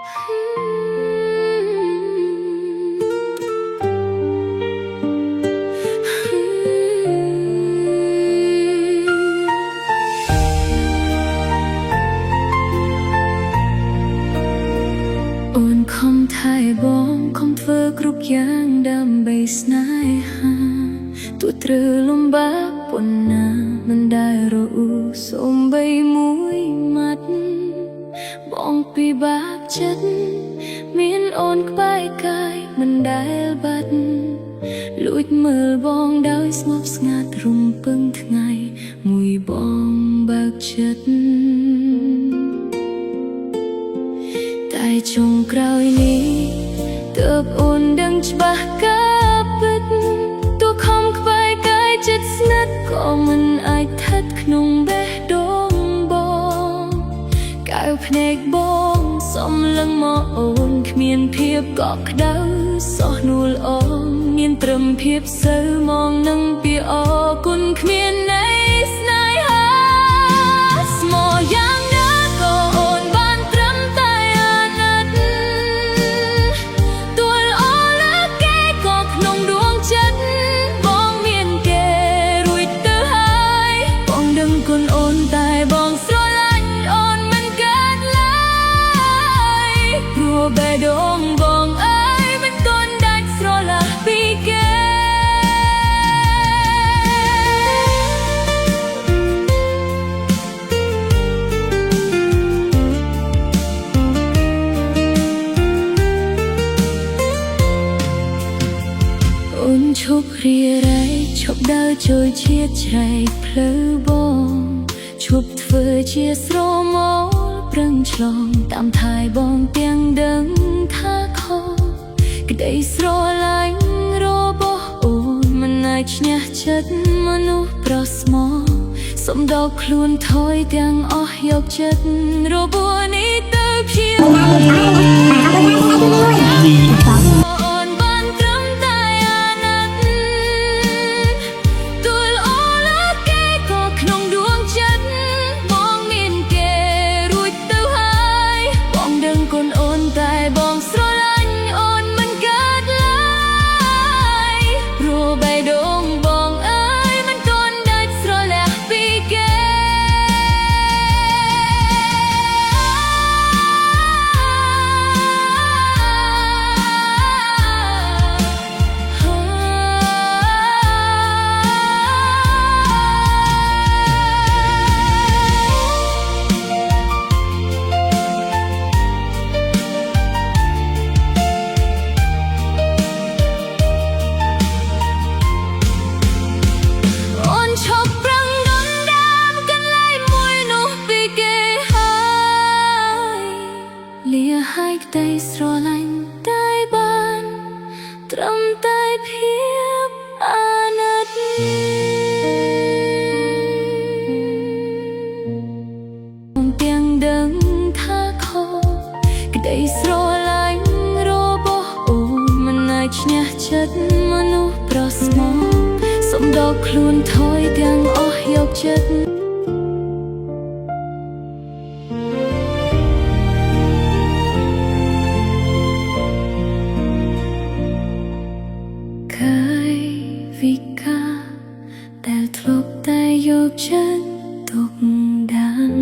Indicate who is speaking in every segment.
Speaker 1: អូនខំថែបងខំធ្វើគ្រប់យ៉ាងដើម្បីស្នេហាទោះត្រូវលំបាកប៉ុណ្ណាមិនដែលរអ៊ូសូម្បីមួយម៉ាត់បងពិបាកចិត្តមានអូនក្បែរកាយមិនដែលបាត់លួចមើលបងដោយស្ងប់ស្ងាត់រំពឹងថ្ងៃមួយបងបើកចិត្តតែចុងក្រោយនេះទើបអូនដឹងច្បាស់ការពិតទោះខំក្បែរកាយចិត្តស្និទ្ធក៏មិនអាចស្ថិតក្នុងបេះដូងបងកៅភ្នែកបងសំលឹងមកអូនគ្មានភាពកក់ក្ដៅសោះនួលអងមានត្រឹមភាពសៅមកនឹងពីអរគុណគ្មានន័យស្នេហាស្មោះយ៉ាងណាក៏អូនបានត្រឹមតែអាណិតទួលអលើគេក៏ក្នុងដួងចិត្តបងមានគេរួចទៅហើយបងដឹងគុណអូនតែបងស្រឡាញ់អូនមិនកើតឡើយព្រោះបេះដូងបងអើយមិនទាន់ដាច់ស្រឡះពីគេអូនឈប់រារែកឈប់ដើរចូលជាច្រែកផ្លូវបងឈប់ធ្វើជាស្រមោលប្រឹងឆ្លងតាមថែបងទាំងដឹងថាខុសក្តីស្រឡាញ់របស់អូនមិនអាចឈ្នះចិត្តមនុស្សប្រស្មោសំដកខ្លួនថយទាំងអស់យកចិត្តរបួសនេះទៅព្យាអូនបានត្រឹមតែអាណិតទួលអលើគេក៏ក្នុងដួងចិត្តបងមានគេរួចទៅហើយបងដឹងគុណអូនតែបងស្រឡាញ់អូនមិនកើតឡើយព្រោះបេះដូងបងអើយមិនទាន់ដាច់ស្រឡះពីគេអូនឈប់ប្រឹងដណ្ដើមកន្លែងមួយនោះពីគេហើយលាហើយក្តីស្រឡាញ់តែបានត្រឹមតែភាពអាណិតទាំងដឹងថាខុសក្តីស្រឡាញ់របស់អូនមិនអាចឈ្នះចិត្តមនុស្សប្រស្មោសំដកខ្លួនថយទាំងអស់យកចិត្តកាយវិការដែលធ្លាប់តែយកចិត្តទុកដាក់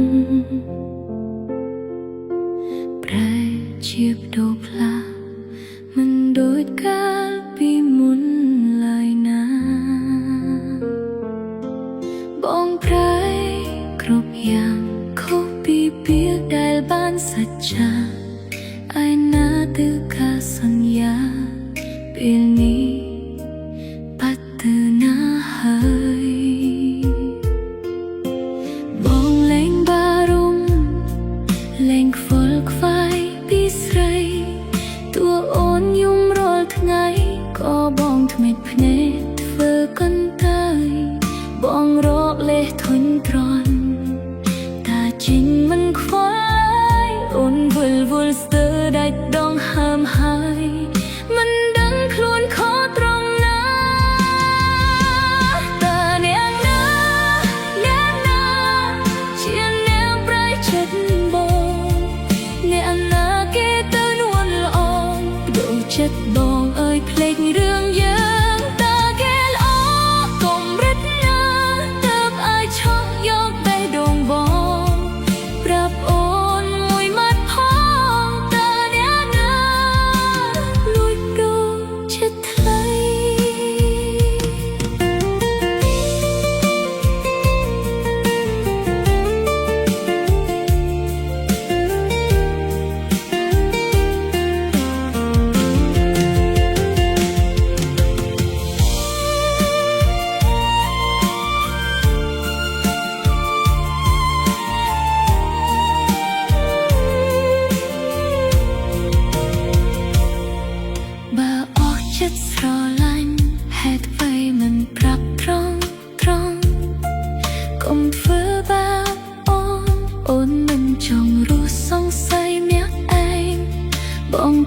Speaker 1: ប្រែជាបដូរផ្លាមិនដូចកាលពីមុនឡើយណាបងប្រែគ្រប់យ៉ាងខុសពីពាក្យដែលបានសច្ចាឯណាទៅការសន្យាពេលនេះបាត់ទៅណាហើយបងលែងបារម្ភលែងខ្វល់ខ្វាយពីស្រីតួអូនយំរាល់ថ្ងៃក៏បងធ្មេចភ្នែកធ្វើកន្តើយបងរកលេសធុញទ្រាន់តាចេញមិនខ្វល់អូនវិលវ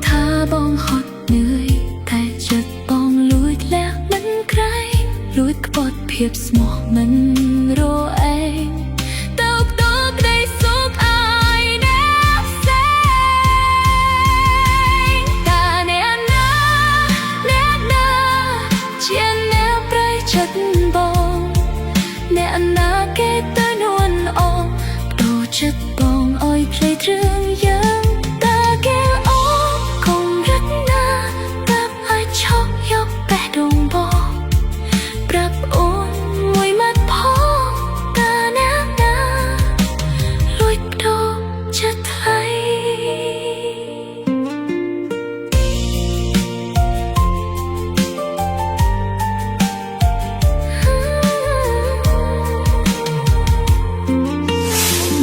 Speaker 1: ថាបងហត់នឿយតែចិត្តបងលួចលះមិនក្រៃលួចក្បត់ភាពស្មោះមិនរអេងទៅតក្ដីសុខអាយអ្នកផ្សេងតាអ្នកណាជាអ្នកប្រៃចិត្តបងអ្នកណាគេទៅនួនអងបដូរចិត្តបងអើយភ្លេចរឿងយើងតាគេអងគំរិតណាតាប់ឲ្យឈប់យកបេះដូងបងប្រាប់អូនមួយម៉ាត់ផងតាអ្នកណាលួចបដូរចិត្តថ្លៃ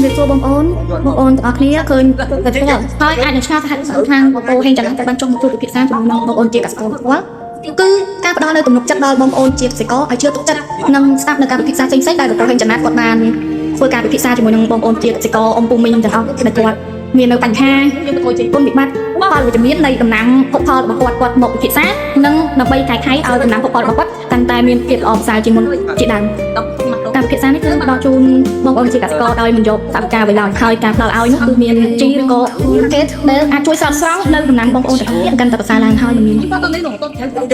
Speaker 2: វាចូលបងប្អូនទាំងអស់គ្នាឃើញតែទៅហើយអាចនឹងឆ្ងល់ថាខាងបងប្អូនហេងចន្ទតែបានចុះមកជួបពិភាក្សាជាមួយនឹងបងប្អូនជាកសិករផ្ទាល់គឺការផ្ដល់នៅទំនុកចិត្តដល់បងប្អូនជាកសិករឲ្យជឿទុកចិត្តនិងស្ដាប់នៅការពិភាក្សាផ្សេងៗដែលបងប្អូនហេងចន្ទគាត់បានធ្វើការពិភាក្សាជាមួយនឹងបងប្អូនជាកសិករអ៊ំពូមីងទាំងអស់ដែលគាត់មាននៅបញ្ហាគុណវិបត្តិផលវិជ្ជមាននៃដំណាំភពផលរបស់គាត់មកពិភាក្សានិងដើម្បីកែខៃឲ្យដំណាំភពផលរបស់គាត់កាន់តែមានភាពល្អប្រសើរជាងមុនជាដើមការពិភាក្សានេះគឺផ្ដល់ជូនបងប្អូនជាកសិករដោយមិនយកតាមការវិឡោយហើយការផ្ដល់ឲ្យនោះគឺមានជីឬក៏គេដែលអាចជួយស្រង់នៅដំណាំបងប្អូនទាំងអស់គ្នាកាន់តែប្រសើរឡើងហើយមិនមាន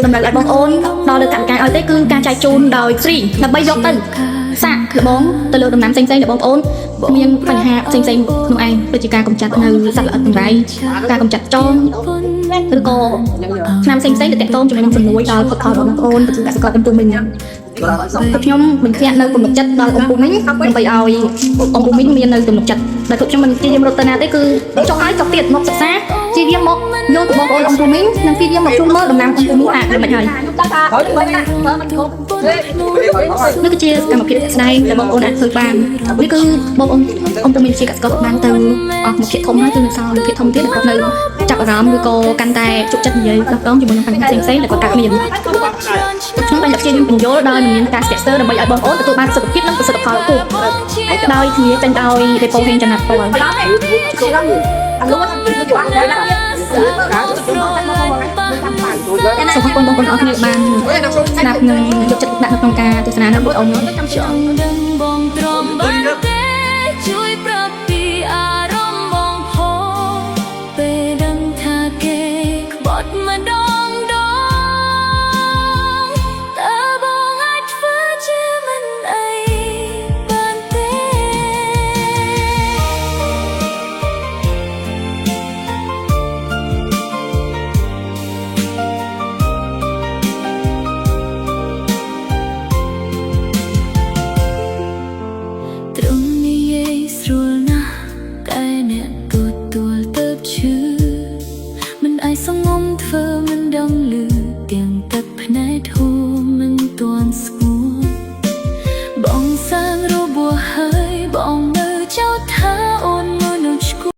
Speaker 2: តម្រូវឲ្យបងប្អូនដល់លើកម្មការឲ្យទេគឺការចែកជូនដោយ free ដើម្បីយកទៅសាកល្បងទៅលើដំណាំផ្សេងៗដែលបងប្អូនមានបញ្ហាផ្សេងៗនោះឯងដូចជាការកម្ចាត់នៅសត្វល្អិតតម្រៃការកម្ចាត់ចងឬក៏ឆ្នាំផ្សេងៗដែលទាក់ទងជាមួយនឹងជំនួយដល់ផលរបស់បងប្អូនប្រជាកសិករទាំងពុំវិញខ្ញុំមិនធ្លាក់នៅទំនុកចិត្តដល់អ៊ំពូមីងដើម្បីឲ្យអ៊ំពូមីងមាននៅទំនុកចិត្តដែលខ្ញុំមិនជាយាមរត់ទៅណាទេគឺចង់ឲ្យចង់ទៀតមកសិក្សាជាយាមមកយកទៅបងប្អូនអ៊ំពូមីងនិងជាយាមមកជួបមើលដំណាំអ៊ំពូមីងថាមិនហើយនេះគឺជាកម្មភាពស្ដែងដែលបងប្អូនអាចធ្វើបាននេះគឺបងប្អូនអ៊ំពូមីងជាកសិករបានទៅអស់មួយភាគធំហើយគឺនៅសល់មួយភាគធំទៀតគាត់នៅចាប់អារម្មណ៍ឬក៏កាន់តែជក់ចិត្តនិយាយដល់ជាមួយនឹងបញ្ហាផ្សេងៗដែលគាត់កើតមានខ្ញុំបានយកជាបញ្យល់ដោយមានការស្ទាក់ស្ទើរដើម្បីឲ្យបងប្អូនទទួលបានសុខភាពនិងប្រសិទ្ធផលខ្ពស់ដោយធានាចេញដោយរៀបពោហេងចំណាត់ផ្ទាល់សូមអរគុណបងប្អូនអរគ្នាបានស្ដាប់និងយកចិត្តដាក់នៅក្នុងការទស្សនារបស់បងប្អូនខ្ញុំចង់ដឹងបងទ្រាំបាន